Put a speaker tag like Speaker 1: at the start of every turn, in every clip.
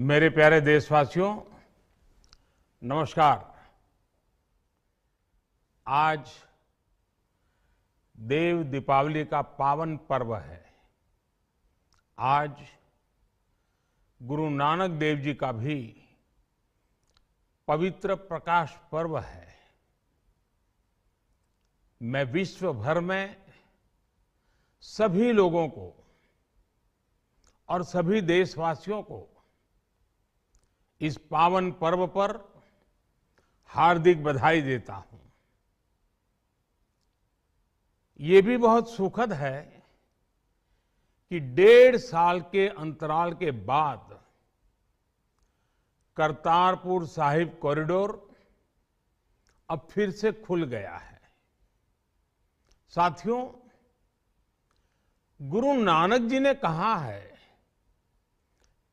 Speaker 1: मेरे प्यारे देशवासियों, नमस्कार। आज देव दीपावली का पावन पर्व है। आज गुरु नानक देव जी का भी पवित्र प्रकाश पर्व है। मैं विश्व भर में सभी लोगों को और सभी देशवासियों को इस पावन पर्व पर हार्दिक बधाई देता हूं। ये भी बहुत सुखद है कि 1.5 साल के अंतराल के बाद करतारपुर साहिब कॉरिडोर अब फिर से खुल गया है। साथियों, गुरु नानक जी ने कहा है,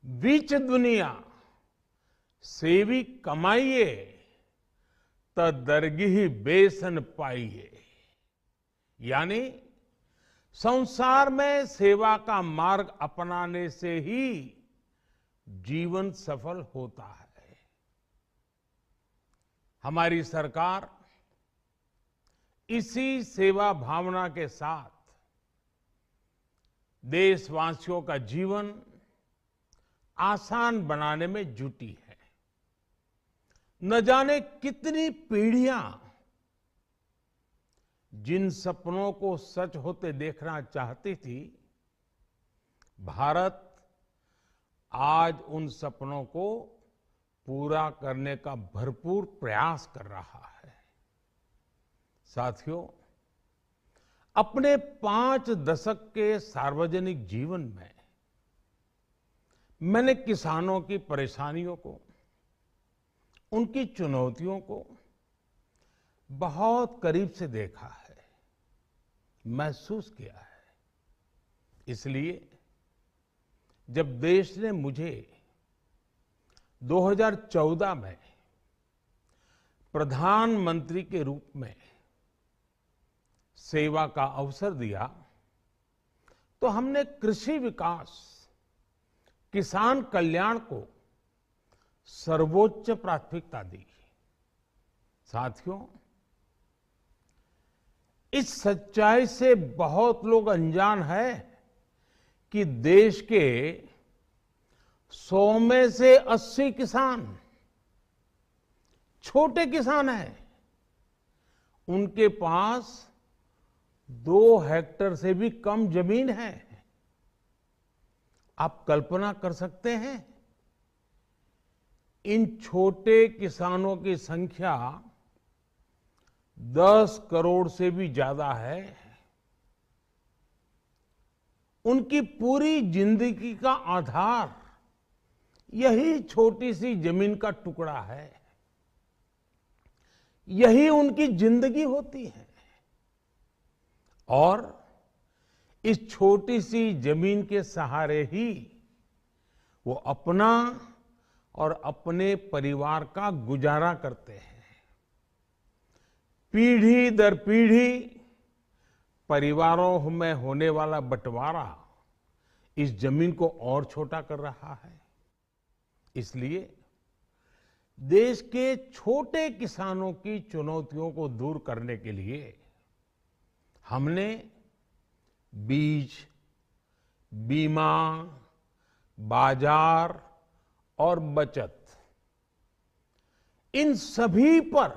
Speaker 1: बीच दुनिया सेवी कमाइए त दरगिही बेसन पाइए। यानी संसार में सेवा का मार्ग अपनाने से ही जीवन सफल होता है। हमारी सरकार इसी सेवा भावना के साथ देशवासियों का जीवन आसान बनाने में जुटी है। न जाने कितनी पीढ़ियां जिन सपनों को सच होते देखना चाहती थी, भारत आज उन सपनों को पूरा करने का भरपूर प्रयास कर रहा है। साथियों, अपने 5 दशक के सार्वजनिक जीवन में मैंने किसानों की परेशानियों को, उनकी चुनौतियों को बहुत करीब से देखा है, महसूस किया है। इसलिए जब देश ने मुझे 2014 में प्रधानमंत्री के रूप में सेवा का अवसर दिया, तो हमने कृषि विकास, किसान कल्याण को सर्वोच्च प्राथमिकता दी। साथियों, इस सच्चाई से बहुत लोग अनजान है कि देश के 100 में से 80 किसान छोटे किसान हैं। उनके पास 2 हेक्टेयर से भी कम जमीन है। आप कल्पना कर सकते हैं, इन छोटे किसानों की संख्या 10 करोड़ से भी ज्यादा है। उनकी पूरी जिंदगी का आधार यही छोटी सी जमीन का टुकड़ा है। यही उनकी जिंदगी होती है। और इस छोटी सी जमीन के सहारे ही वो अपना और अपने परिवार का गुजारा करते हैं। पीढ़ी दर पीढ़ी परिवारों में होने वाला बंटवारा इस जमीन को और छोटा कर रहा है। इसलिए देश के छोटे किसानों की चुनौतियों को दूर करने के लिए हमने बीज, बीमा, बाजार और बचत, इन सभी पर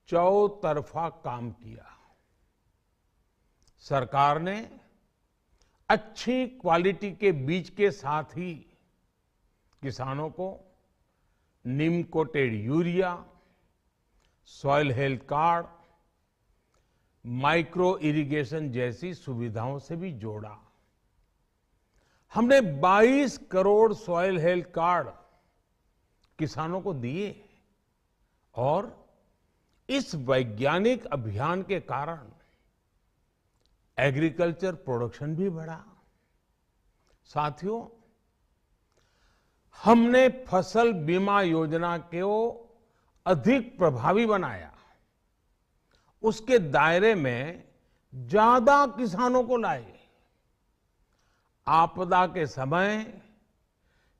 Speaker 1: चौतरफा काम किया। सरकार ने अच्छी क्वालिटी के बीज के साथ ही किसानों को neem coated urea, soil health card, micro irrigation जैसी सुविधाओं से भी जोड़ा। हमने 22 करोड़ सॉइल हेल्थ कार्ड किसानों को दिए और इस वैज्ञानिक अभियान के कारण एग्रीकल्चर प्रोडक्शन भी बढ़ा। साथियों, हमने फसल बीमा योजना को अधिक प्रभावी बनाया। उसके दायरे में ज्यादा किसानों को लाए। आपदा के समय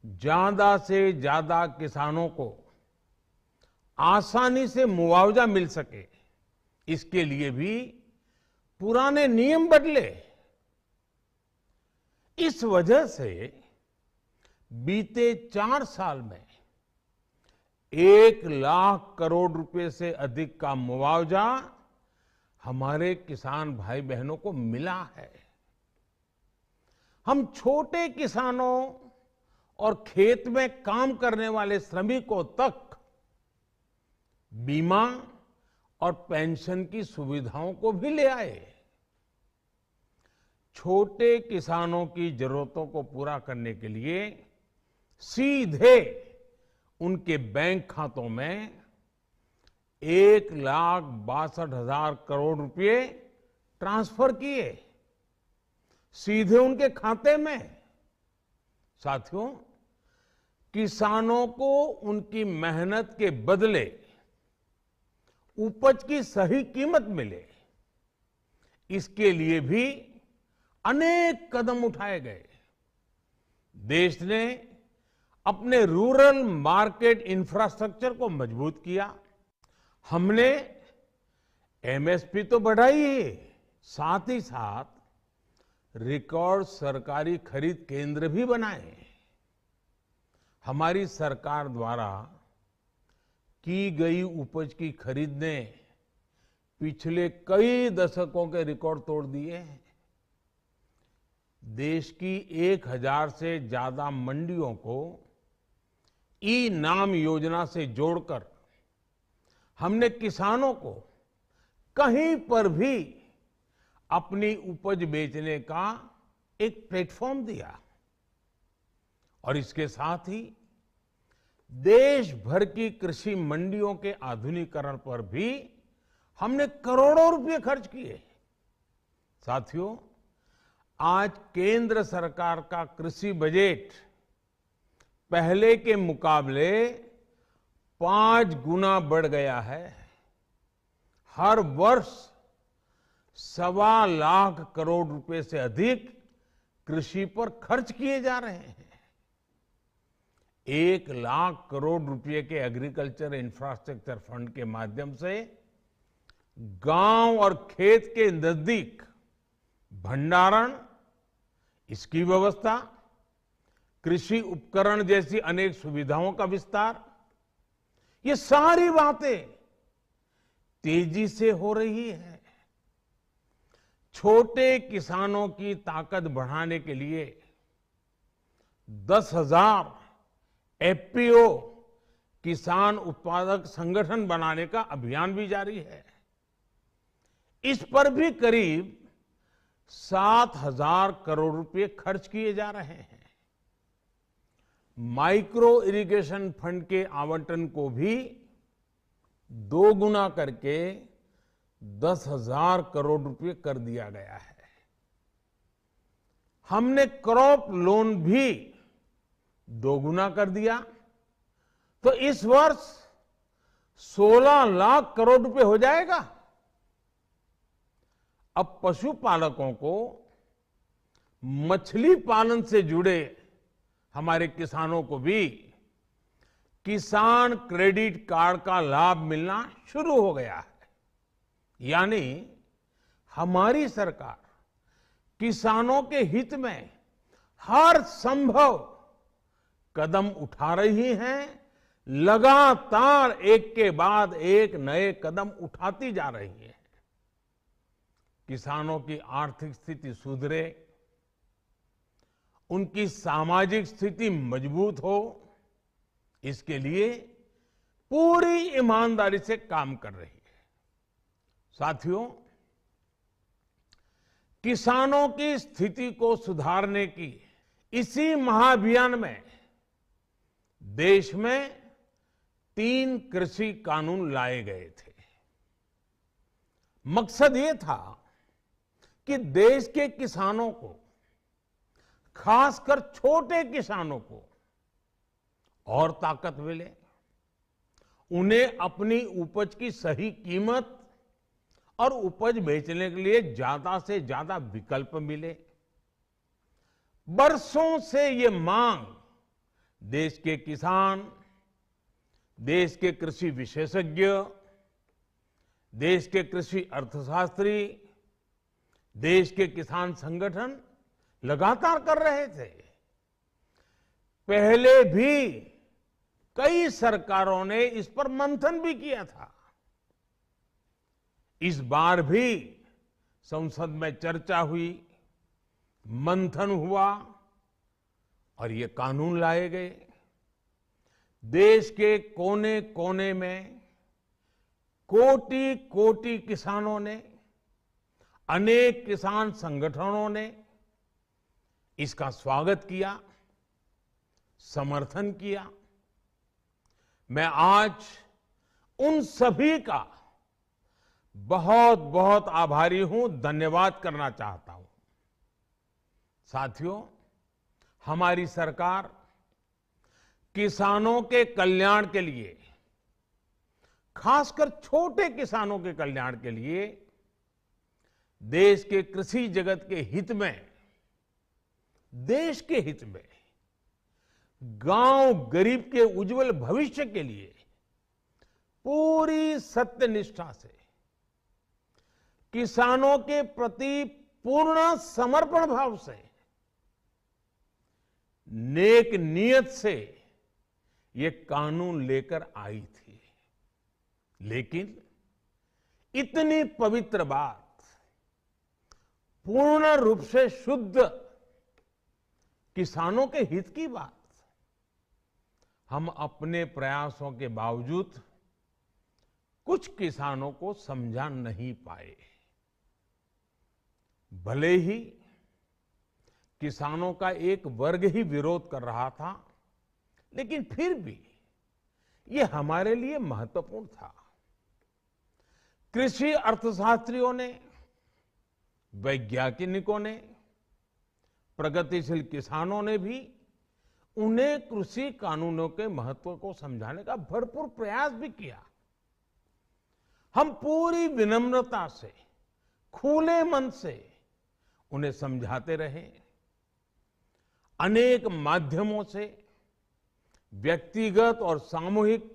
Speaker 1: ज्यादा से ज्यादा किसानों को आसानी से मुआवजा मिल सके, इसके लिए भी पुराने नियम बदले। इस वजह से बीते 4 साल में 1 लाख करोड़ रुपए से अधिक का मुआवजा हमारे किसान भाई बहनों को मिला है। हम छोटे किसानों और खेत में काम करने वाले श्रमिकों तक बीमा और पेंशन की सुविधाओं को भी ले आए। छोटे किसानों की जरूरतों को पूरा करने के लिए सीधे उनके बैंक खातों में 1,62,000 करोड़ रुपए ट्रांसफर किए, सीधे उनके खाते में। साथियों, किसानों को उनकी मेहनत के बदले उपज की सही कीमत मिले, इसके लिए भी अनेक कदम उठाए गए। देश ने अपने रूरल मार्केट इंफ्रास्ट्रक्चर को मजबूत किया। हमने एमएसपी तो बढ़ाई ही, साथ ही साथ रिकॉर्ड सरकारी खरीद केंद्र भी बनाए। हमारी सरकार द्वारा की गई उपज की खरीद ने पिछले कई दशकों के रिकॉर्ड तोड़ दिए हैं। देश की 1,000 से ज्यादा मंडियों को ई नाम योजना से जोड़कर हमने किसानों को कहीं पर भी अपनी उपज बेचने का एक प्लेटफॉर्म दिया। और इसके साथ ही देश भर की कृषि मंडियों के आधुनिकीकरण पर भी हमने करोड़ों रुपए खर्च किए। साथियों, आज केंद्र सरकार का कृषि बजट पहले के मुकाबले 5 गुना बढ़ गया है। हर वर्ष 1.25 लाख करोड़ रुपए से अधिक कृषि पर खर्च किए जा रहे हैं। 1 लाख करोड़ रुपए के एग्रीकल्चर इंफ्रास्ट्रक्चर फंड के माध्यम से गांव और खेत के नजदीक भंडारण, इसकी व्यवस्था, कृषि उपकरण जैसी अनेक सुविधाओं का विस्तार, ये सारी बातें तेजी से हो रही है। छोटे किसानों की ताकत बढ़ाने के लिए 10,000 एफपीओ किसान उत्पादक संगठन बनाने का अभियान भी जारी है। इस पर भी करीब 7,000 करोड़ रुपए खर्च किए जा रहे हैं। माइक्रो इरिगेशन फंड के आवंटन को भी 2 गुना करके 10,000 करोड़ रुपए कर दिया गया है। हमने क्रॉप लोन भी 2 गुना कर दिया, तो इस वर्ष 16 लाख करोड़ रुपए हो जाएगा। अब पशुपालकों को मछली पालन से जुड़े हमारे किसानों को भी किसान क्रेडिट कार्ड का लाभ मिलना शुरू हो गया है। यानी हमारी सरकार किसानों के हित में हर संभव कदम उठा रही है, लगातार एक के बाद एक नए कदम उठाती जा रही है। किसानों की आर्थिक स्थिति सुधरे, उनकी सामाजिक स्थिति मजबूत हो, इसके लिए पूरी ईमानदारी से काम कर रही है। साथियों, किसानों की स्थिति को सुधारने की इसी महाअभियान में देश में 3 कृषि कानून लाए गए थे। मकसद ये था कि देश के किसानों को, खासकर छोटे किसानों को और ताकत मिले, उन्हें अपनी उपज की सही कीमत और उपज बेचने के लिए ज्यादा से ज्यादा विकल्प मिले। बरसों से ये मांग देश के किसान, देश के कृषि विशेषज्ञ, देश के कृषि अर्थशास्त्री, देश के किसान संगठन लगातार कर रहे थे। पहले भी कई सरकारों ने इस पर मंथन भी किया था। इस बार भी संसद में चर्चा हुई, मंथन हुआ और ये कानून लाए गए। देश के कोने कोने में कोटि कोटि किसानों ने, अनेक किसान संगठनों ने इसका स्वागत किया, समर्थन किया। मैं आज उन सभी का बहुत बहुत आभारी हूं, धन्यवाद करना चाहता हूं। साथियों, हमारी सरकार किसानों के कल्याण के लिए, खासकर छोटे किसानों के कल्याण के लिए, देश के कृषि जगत के हित में, देश के हित में, गांव गरीब के उज्जवल भविष्य के लिए पूरी सत्यनिष्ठा से, किसानों के प्रति पूर्ण समर्पण भाव से, नेक नियत से ये कानून लेकर आई थी। लेकिन इतनी पवित्र बात, पूर्ण रूप से शुद्ध किसानों के हित की बात, हम अपने प्रयासों के बावजूद कुछ किसानों को समझा नहीं पाए। भले ही किसानों का एक वर्ग ही विरोध कर रहा था, लेकिन फिर भी ये हमारे लिए महत्वपूर्ण था। कृषि अर्थशास्त्रियों ने, वैज्ञानिकों ने, प्रगतिशील किसानों ने भी उन्हें कृषि कानूनों के महत्व को समझाने का भरपूर प्रयास भी किया। हम पूरी विनम्रता से, खुले मन से उन्हें समझाते रहे। अनेक माध्यमों से व्यक्तिगत और सामूहिक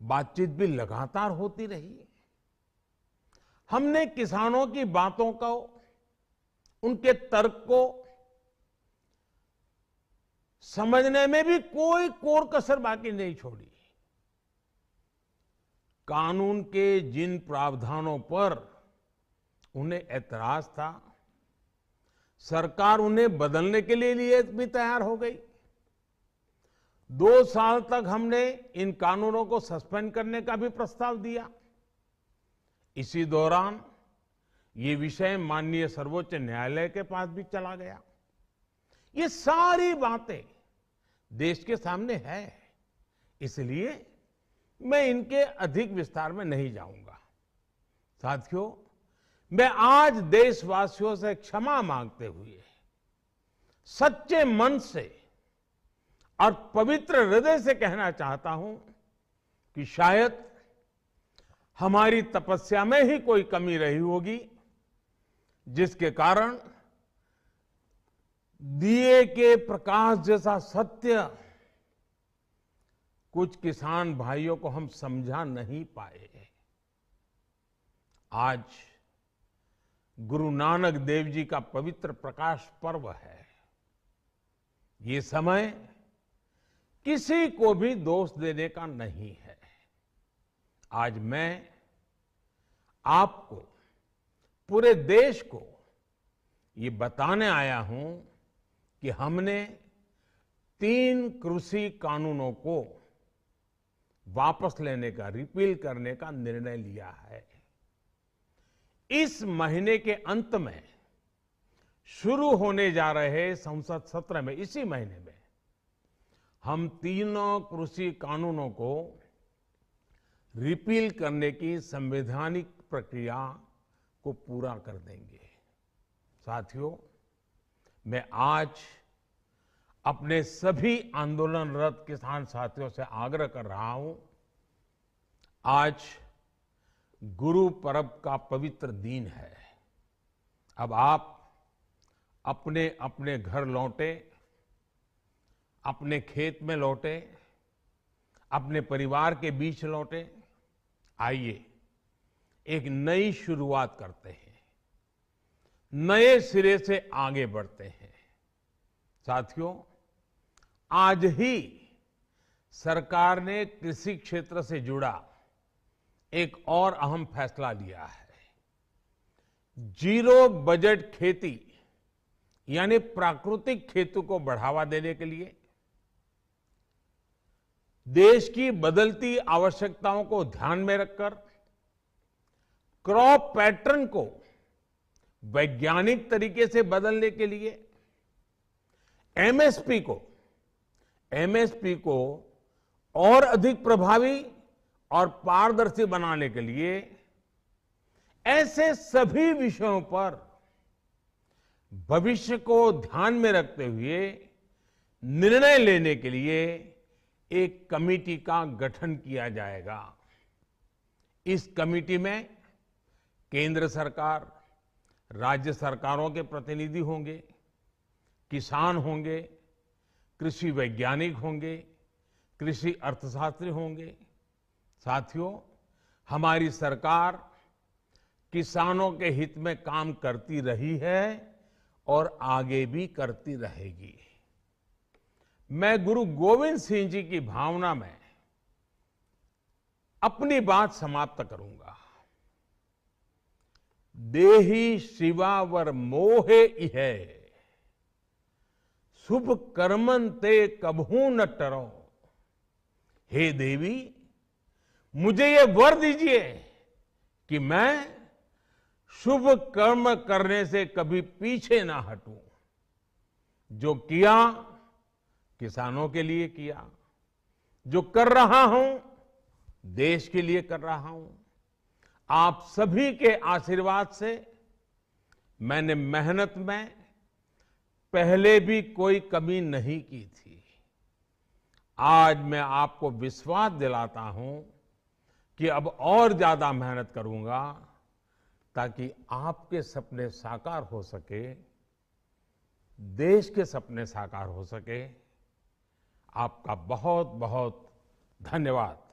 Speaker 1: बातचीत भी लगातार होती रही। हमने किसानों की बातों को, उनके तर्क को समझने में भी कोई कोर कसर बाकी नहीं छोड़ी। कानून के जिन प्रावधानों पर उन्हें ऐतराज था, सरकार उन्हें बदलने के लिए भी तैयार हो गई। 2 साल तक हमने इन कानूनों को सस्पेंड करने का भी प्रस्ताव दिया। इसी दौरान ये विषय माननीय सर्वोच्च न्यायालय के पास भी चला गया। ये सारी बातें देश के सामने है, इसलिए मैं इनके अधिक विस्तार में नहीं जाऊंगा। साथियों, मैं आज देशवासियों से क्षमा मांगते हुए सच्चे मन से और पवित्र हृदय से कहना चाहता हूं कि शायद हमारी तपस्या में ही कोई कमी रही होगी, जिसके कारण दिए के प्रकाश जैसा सत्य कुछ किसान भाइयों को हम समझा नहीं पाए। आज गुरु नानक देव जी का पवित्र प्रकाश पर्व है। ये समय किसी को भी दोष देने का नहीं है। आज मैं आपको, पूरे देश को ये बताने आया हूं कि हमने 3 कृषि कानूनों को वापस लेने का, रिपील करने का निर्णय लिया है। इस महीने के अंत में शुरू होने जा रहे संसद सत्र में, इसी महीने में, हम 3 कृषि कानूनों को रिपील करने की संवैधानिक प्रक्रिया को पूरा कर देंगे। साथियों, मैं आज अपने सभी आंदोलनरत किसान साथियों से आग्रह कर रहा हूं, आज गुरु पर्व का पवित्र दिन है। अब आप अपने अपने घर लौटे, अपने खेत में लौटे, अपने परिवार के बीच लौटे। आइए एक नई शुरुआत करते हैं, नए सिरे से आगे बढ़ते हैं। साथियों, आज ही सरकार ने कृषि क्षेत्र से जुड़ा एक और अहम फैसला लिया है। जीरो बजट खेती यानी प्राकृतिक खेती को बढ़ावा देने के लिए देश की बदलती आवश्यकताओं को ध्यान में रखकर क्रॉप पैटर्न को वैज्ञानिक तरीके से बदलने के लिए एमएसपी को और अधिक प्रभावी और पारदर्शी बनाने के लिए ऐसे सभी विषयों पर भविष्य को ध्यान में रखते हुए निर्णय लेने के लिए एक कमेटी का गठन किया जाएगा। इस कमेटी में केंद्र सरकार, राज्य सरकारों के प्रतिनिधि होंगे, किसान होंगे, कृषि वैज्ञानिक होंगे, कृषि अर्थशास्त्री होंगे। साथियों, हमारी सरकार किसानों के हित में काम करती रही है और आगे भी करती रहेगी। मैं गुरु गोविंद सिंह जी की भावना में अपनी बात समाप्त करूंगा। देहि शिवावर मोहे इहे, शुभ कर्मन ते कबहू न टरो। हे देवी, मुझे ये वर दीजिए कि मैं शुभ कर्म करने से कभी पीछे ना हटूं। जो किया किसानों के लिए किया, जो कर रहा हूं देश के लिए कर रहा हूं। आप सभी के आशीर्वाद से मैंने मेहनत में पहले भी कोई कमी नहीं की थी। आज मैं आपको विश्वास दिलाता हूं कि अब और ज्यादा मेहनत करूंगा ताकि आपके सपने साकार हो सके, देश के सपने साकार हो सके। आपका बहुत बहुत धन्यवाद।